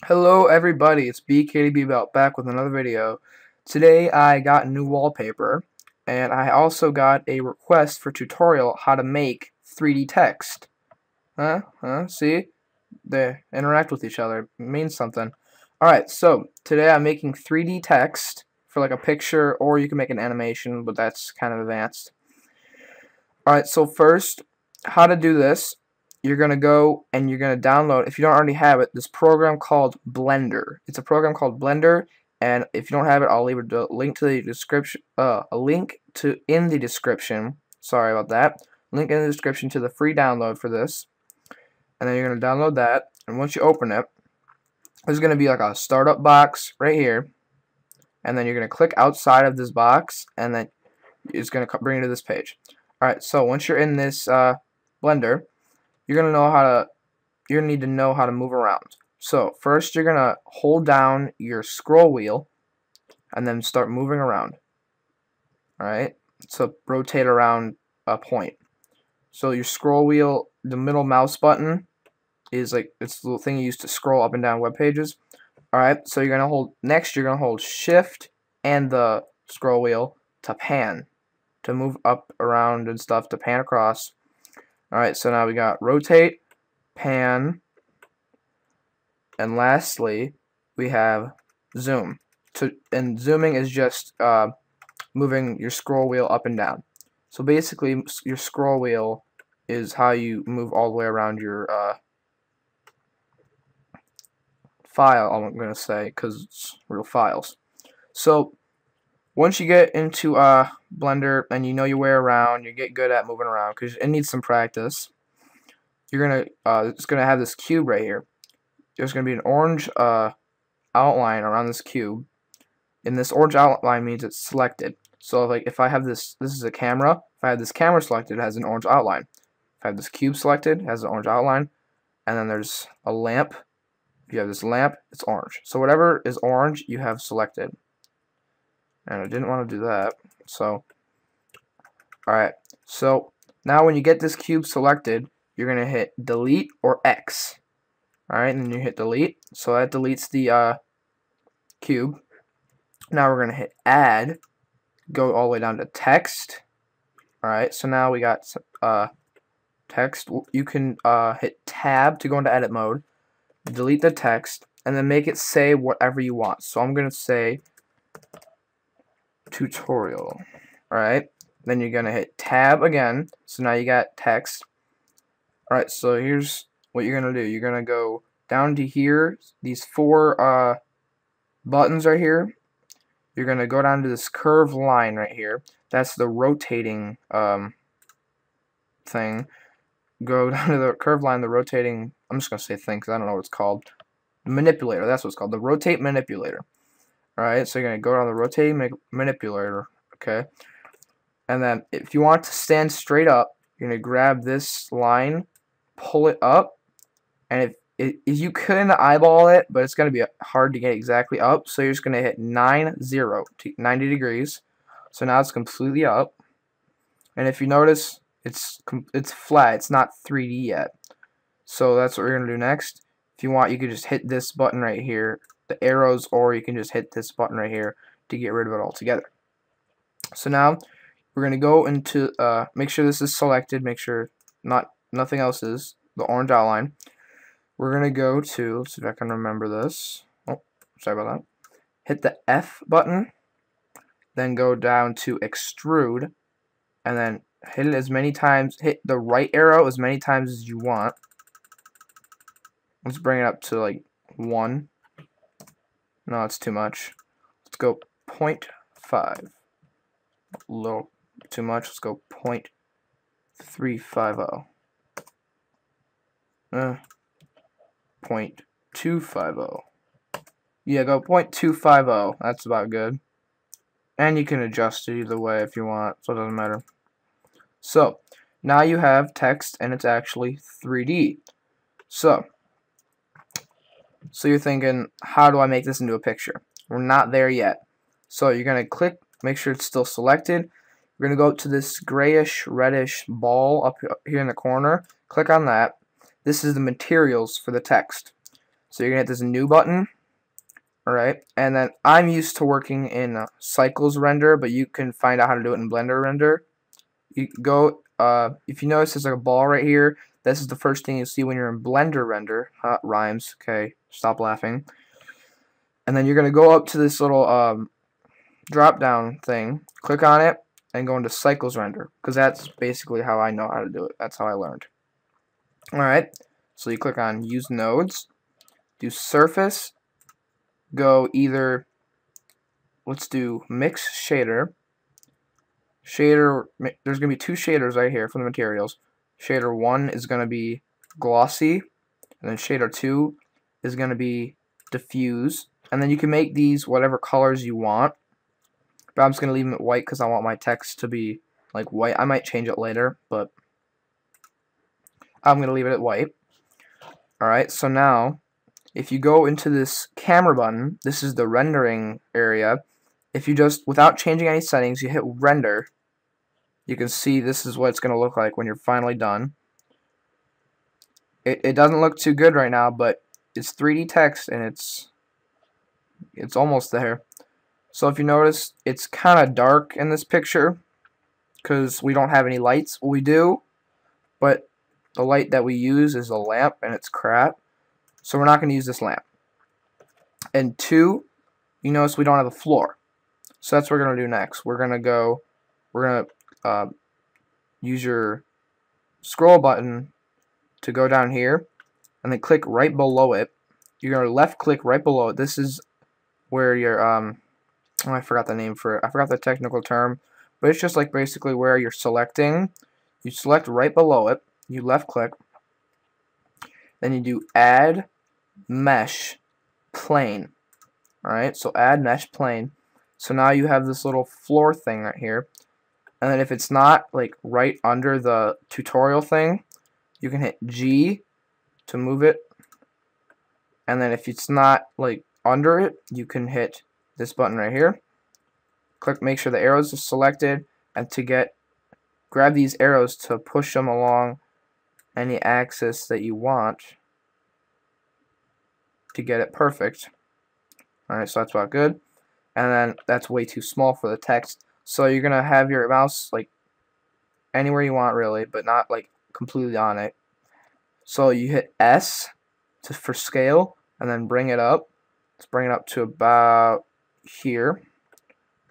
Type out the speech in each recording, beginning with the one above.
Hello everybody, it's BKDB Belt back with another video. Today I got new wallpaper and I also got a request for tutorial how to make 3D text. See? They interact with each other. It means something. Alright, so today I'm making 3D text for like a picture, or you can make an animation, but that's kind of advanced. Alright, so first, how to do this. You're going to go and you're going to download, if you don't already have it, this program called Blender. It's a program called Blender, and if you don't have it, I'll leave a link to the description, in the description. Sorry about that. Link in the description to the free download for this. And then you're going to download that, and once you open it, there's going to be like a startup box right here, and then you're going to click outside of this box, and then it's going to bring you to this page. Alright, so once you're in this Blender, you're gonna need to know how to move around. So first you're gonna hold down your scroll wheel and then start moving around. Alright? So rotate around a point. So your scroll wheel, the middle mouse button is like, it's the little thing you use to scroll up and down web pages. Alright, so you're gonna hold shift and the scroll wheel to pan, to move up, around and stuff, to pan across. Alright, so now we got rotate, pan, and lastly we have zoom. And zooming is just moving your scroll wheel up and down. So basically your scroll wheel is how you move all the way around your file, I'm going to say, because it's real files. So once you get into Blender and you know your way around, you get good at moving around because it needs some practice. You're it's gonna have this cube right here. There's gonna be an orange outline around this cube, and this orange outline means it's selected. So like if I have this is a camera. If I have this camera selected, it has an orange outline. If I have this cube selected, it has an orange outline. And then there's a lamp. If you have this lamp, it's orange. So whatever is orange, you have selected. And I didn't want to do that, so alright, so now when you get this cube selected, you're gonna hit delete or X. Alright, and then you hit delete, so that deletes the cube. Now we're gonna hit add, go all the way down to text. Alright, so now we got text. You can hit tab to go into edit mode, delete the text, and then make it say whatever you want. So I'm gonna say tutorial. Alright, then you're gonna hit tab again, so now you got text. Alright, so here's what you're gonna do. You're gonna go down to here, these four buttons right here. You're gonna go down to this curved line right here. That's the rotating thing. Go down to the curved line, the rotating, I'm just gonna say thing because I don't know what it's called. Manipulator, that's what it's called, the rotate manipulator. Alright, so you're going to go down the rotating manipulator, okay? And then if you want to stand straight up, you're going to grab this line, pull it up, and if you couldn't eyeball it, but it's going to be hard to get exactly up, so you're just going to hit 90 degrees. So now it's completely up. And if you notice, it's flat, it's not 3D yet. So that's what we're going to do next. If you want, you could just hit this button right here, the arrows, or you can just hit this button right here to get rid of it altogether. So now we're going to go into make sure this is selected, make sure nothing else is, the orange outline. We're going to go to, let's see if I can remember this. Oh, sorry about that. Hit the F button, then go down to extrude, and then hit it as many times, hit the right arrow as many times as you want. Let's bring it up to like 1. No, it's too much. Let's go 0.5. A little too much. Let's go 0.350. 0.250. Yeah, go 0.250. That's about good. And you can adjust it either way if you want, so it doesn't matter. So, now you have text and it's actually 3D. So you're thinking, how do I make this into a picture? We're not there yet. So you're going to click, make sure it's still selected. We're going to go to this grayish, reddish ball up here in the corner. Click on that. This is the materials for the text. So you're gonna hit this new button. Alright, and then I'm used to working in Cycles Render, but you can find out how to do it in Blender Render. You go, if you notice there's like a ball right here, this is the first thing you see when you're in Blender Render. Rhymes, okay, stop laughing. And then you're going to go up to this little drop down thing, click on it, and go into Cycles Render, because that's basically how I know how to do it. That's how I learned. Alright, so you click on Use Nodes, do Surface, go either, let's do Mix Shader. There's going to be two shaders right here from the materials. Shader 1 is going to be Glossy, and then Shader 2 is going to be Diffuse. And then you can make these whatever colors you want. But I'm just going to leave them at white because I want my text to be like white. I might change it later, but I'm going to leave it at white. Alright, so now, if you go into this camera button, this is the rendering area. If you just, without changing any settings, you hit render, you can see this is what it's going to look like when you're finally done. It doesn't look too good right now, but it's 3D text and it's almost there. So if you notice, it's kind of dark in this picture because we don't have any lights. Well, we do, but the light that we use is a lamp and it's crap. So we're not going to use this lamp. And 2, you notice we don't have a floor. So that's what we're going to do next. We're going to use your scroll button to go down here and then click right below it. You're going to left click right below it. This is where your oh, I forgot the name for it. I forgot the technical term, but it's just like basically where you're selecting. You select right below it, you left click, then you do add mesh plane. Alright, so add mesh plane. So now you have this little floor thing right here. And then if it's not like right under the tutorial thing, you can hit G to move it. And then if it's not like under it, you can hit this button right here. Click, make sure the arrows are selected, and to grab these arrows to push them along any axis that you want to get it perfect. Alright, so that's about good. And then that's way too small for the text. So you're gonna have your mouse like anywhere you want really, but not like completely on it. So you hit S for scale and then bring it up. Let's bring it up to about here.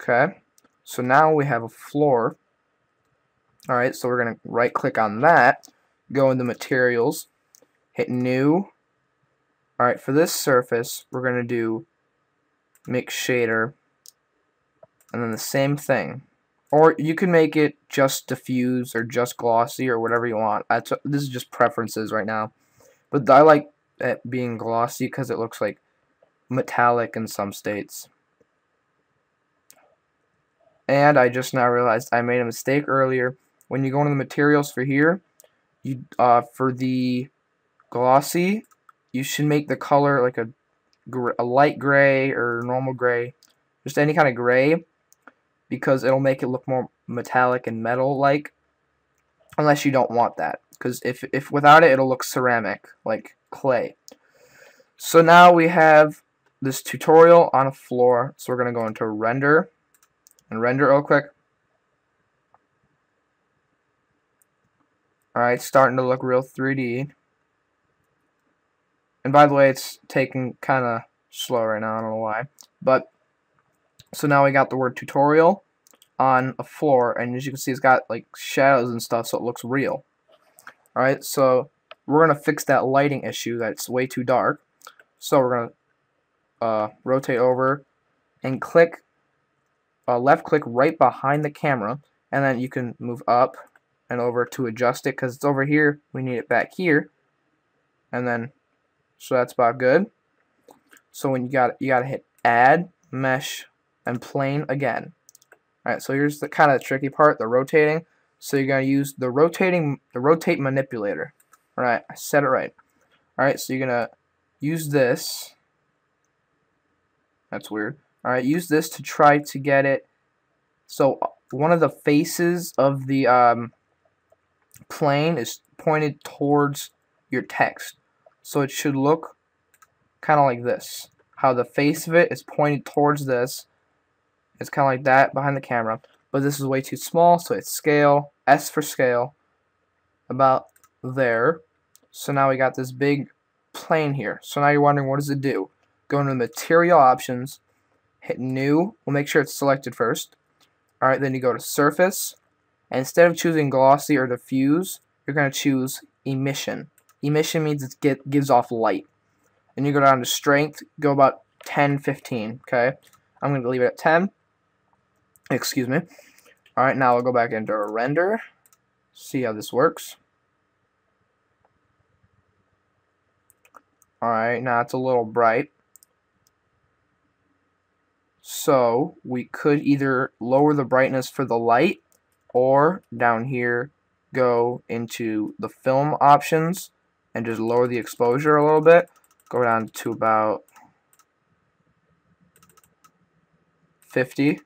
Okay. So now we have a floor. Alright, so we're gonna right click on that, go into materials, hit new. Alright, for this surface we're gonna do mix shader, and then the same thing. Or you can make it just diffuse or just glossy or whatever you want. This is just preferences right now. But I like it being glossy because it looks like metallic in some states. And I just now realized I made a mistake earlier. When you go into the materials for here, you for the glossy, you should make the color like a light gray or normal gray, just any kind of gray, because it'll make it look more metallic and metal-like. Unless you don't want that, because if without it, it'll look ceramic, like clay. So now we have this tutorial on a floor. So we're gonna go into render and render real quick. Alright, starting to look real 3D. And by the way, it's taking kind of slow right now, I don't know why. But, so now we got the word tutorial on a floor, and as you can see, it's got like shadows and stuff, so it looks real. Alright, so we're going to fix that lighting issue, that's way too dark. So we're going to rotate over and click, left click right behind the camera, and then you can move up and over to adjust it, because it's over here, we need it back here, and then so that's about good. So when you got to hit add mesh and plane again. Alright, so here's the kind of tricky part, the rotating. So you're gonna use the rotate manipulator. Alright, I said it right. Alright, so you're gonna use this. That's weird. Alright, use this to try to get it so one of the faces of the plane is pointed towards your text. So it should look kind of like this. How the face of it is pointed towards this. It's kind of like that behind the camera. But this is way too small, so it's scale, S for scale, about there. So now we got this big plane here. So now you're wondering, what does it do? Go into the material options, hit new. We'll make sure it's selected first. Alright, then you go to surface. And instead of choosing glossy or diffuse, you're going to choose emission. Emission means it gives off light. And you go down to strength, go about 10, 15. Okay, I'm going to leave it at 10. Excuse me. Alright, now I'll go back into render. See how this works. Alright, now it's a little bright. So we could either lower the brightness for the light, or down here go into the film options and just lower the exposure a little bit. Go down to about 50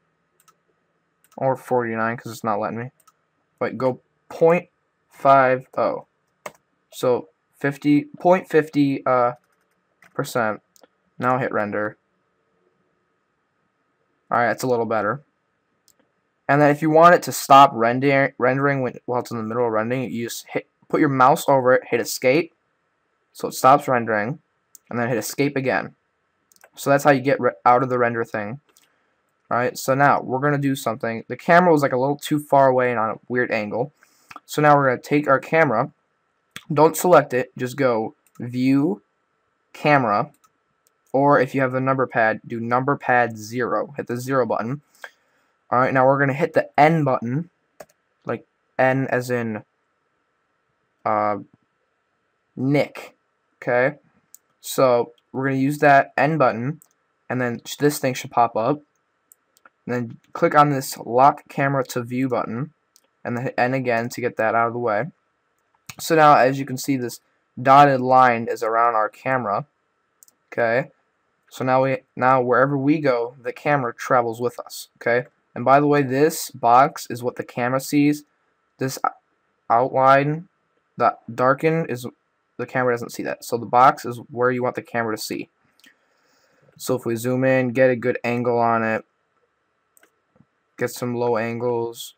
or 49 because it's not letting me. Wait, go 0.50. So 0.50%. Now hit render. Alright, that's a little better. And then if you want it to stop rendering while it's in the middle of rendering, you just put your mouse over it, hit escape, so it stops rendering, and then hit escape again. So that's how you get out of the render thing. Alright, so now we're going to do something. The camera was like a little too far away and on a weird angle. So now we're going to take our camera. Don't select it, just go View, Camera, or if you have the number pad, do number pad 0. Hit the 0 button. Alright, now we're going to hit the N button, like N as in Nick. Okay, so we're going to use that N button, and then this thing should pop up. And then click on this lock camera to view button, and then hit N again to get that out of the way. So now, as you can see, this dotted line is around our camera. Okay, so now wherever we go, the camera travels with us. Okay, and by the way, this box is what the camera sees. This outline, that darken, is the camera doesn't see that. So the box is where you want the camera to see. So if we zoom in, get a good angle on it, get some low angles,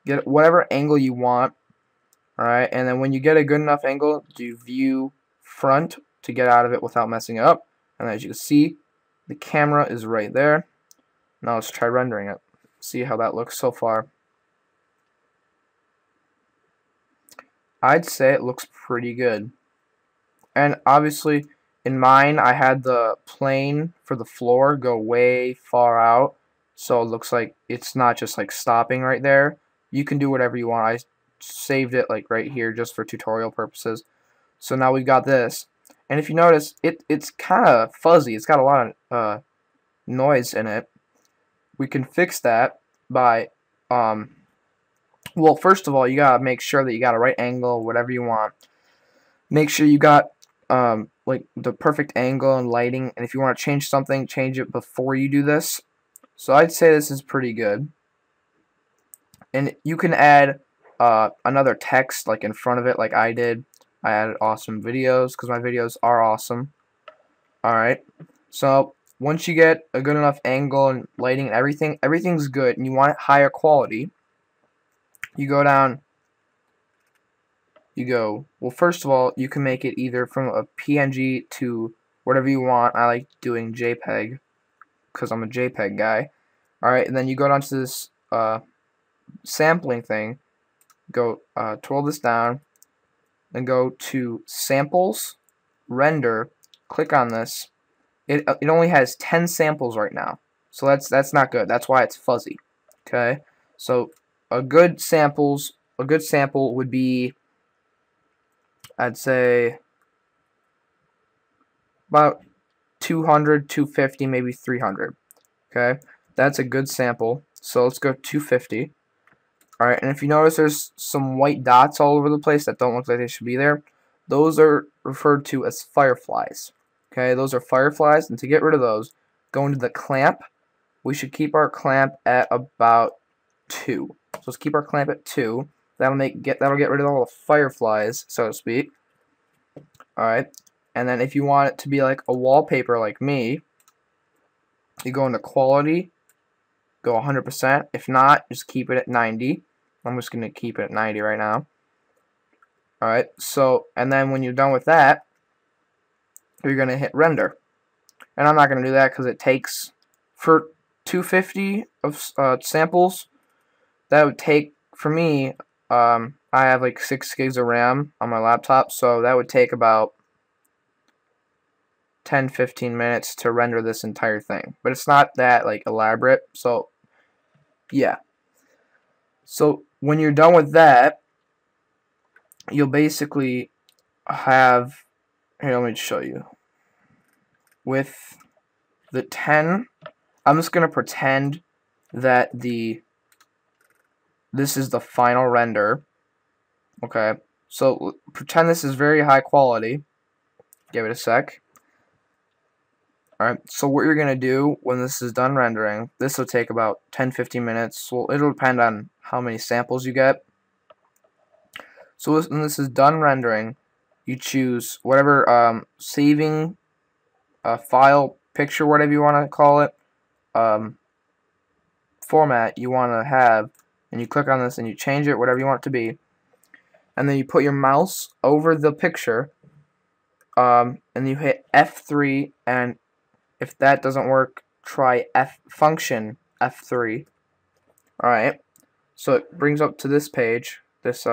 get whatever angle you want. Alright, and then when you get a good enough angle, do view front to get out of it without messing it up. And as you can see, the camera is right there. Now let's try rendering it. See how that looks so far. I'd say it looks pretty good. And obviously, in mine, I had the plane for the floor go way far out. So it looks like it's not just like stopping right there. You can do whatever you want. I saved it like right here just for tutorial purposes. So now we've got this. And if you notice, it's kind of fuzzy. It's got a lot of noise in it. We can fix that by, well, first of all, you gotta make sure that you got a right angle, whatever you want. Make sure you got like the perfect angle and lighting. And if you want to change something, change it before you do this. So I'd say this is pretty good. And you can add another text like in front of it, like I did. I added awesome videos because my videos are awesome. Alright, so once you get a good enough angle and lighting and everything's good, and you want it higher quality, you go down, you go, well, first of all, you can make it either from a PNG to whatever you want. I like doing JPEG because I'm a JPEG guy. Alright, and then you go down to this sampling thing, go twirl this down, then go to samples, render, click on this. It only has 10 samples right now, so that's not good. That's why it's fuzzy. Okay, so a good sample would be, I'd say, about 200, 250, maybe 300. Okay, that's a good sample. So let's go 250. Alright, and if you notice there's some white dots all over the place that don't look like they should be there, those are referred to as fireflies. Okay, those are fireflies, and to get rid of those, go into the clamp. We should keep our clamp at about 2. So let's keep our clamp at 2. That'll get rid of all the fireflies, so to speak. Alright, And then if you want it to be like a wallpaper like me, you go into quality, go 100%. If not, just keep it at 90. I'm just going to keep it at 90 right now. Alright, so, and then when you're done with that, you're going to hit render. And I'm not going to do that because it takes, for 250 of samples, that would take, for me, I have like 6 gigs of RAM on my laptop, so that would take about 10-15 minutes to render this entire thing. But it's not that like elaborate, so yeah. So when you're done with that, you'll basically have, here, let me show you. With the 10, I'm just going to pretend that this is the final render. Okay, so pretend this is very high quality. Give it a sec. Alright, so what you're going to do when this is done rendering, this will take about 10-15 minutes. Well, it'll depend on how many samples you get. So when this is done rendering, you choose whatever saving file, picture, whatever you want to call it, format you want to have, and you click on this and you change it, whatever you want it to be, and then you put your mouse over the picture, and you hit F3, and if that doesn't work, try function F3. Alright, so it brings up to this page, this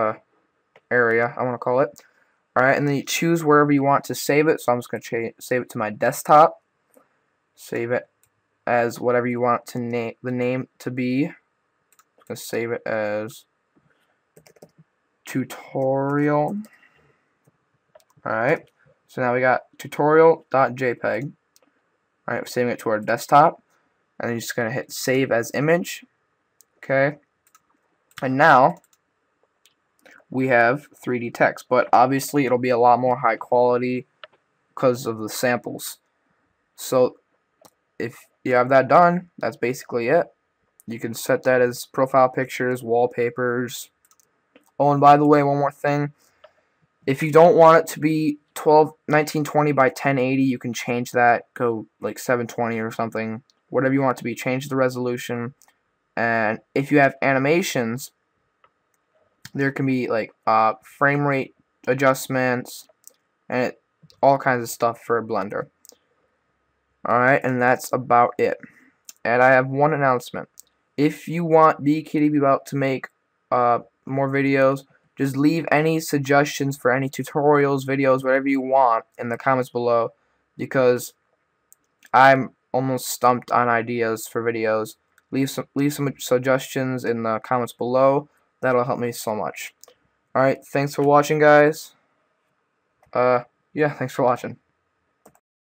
area, I want to call it. Alright, and then you choose wherever you want to save it, so I'm just going to save it to my desktop. Save it as whatever you want to the name to be. I'm going to save it as tutorial. Alright, so now we got tutorial.jpg. Alright, we're saving it to our desktop, and then you're just going to hit save as image. Okay, and now we have 3D text, but obviously it'll be a lot more high quality because of the samples. So if you have that done, that's basically it. You can set that as profile pictures, wallpapers. Oh, and by the way, one more thing. If you don't want it to be 1920 by 1080, you can change that, go like 720 or something, whatever you want it to be, change the resolution. And if you have animations, there can be like frame rate adjustments and all kinds of stuff for Blender. Alright, and that's about it. And I have one announcement. If you want BKDB about to make more videos, just leave any suggestions for any tutorials, videos, whatever you want in the comments below, because I'm almost stumped on ideas for videos. Leave some suggestions in the comments below. That'll help me so much. Alright, thanks for watching, guys. Yeah, thanks for watching.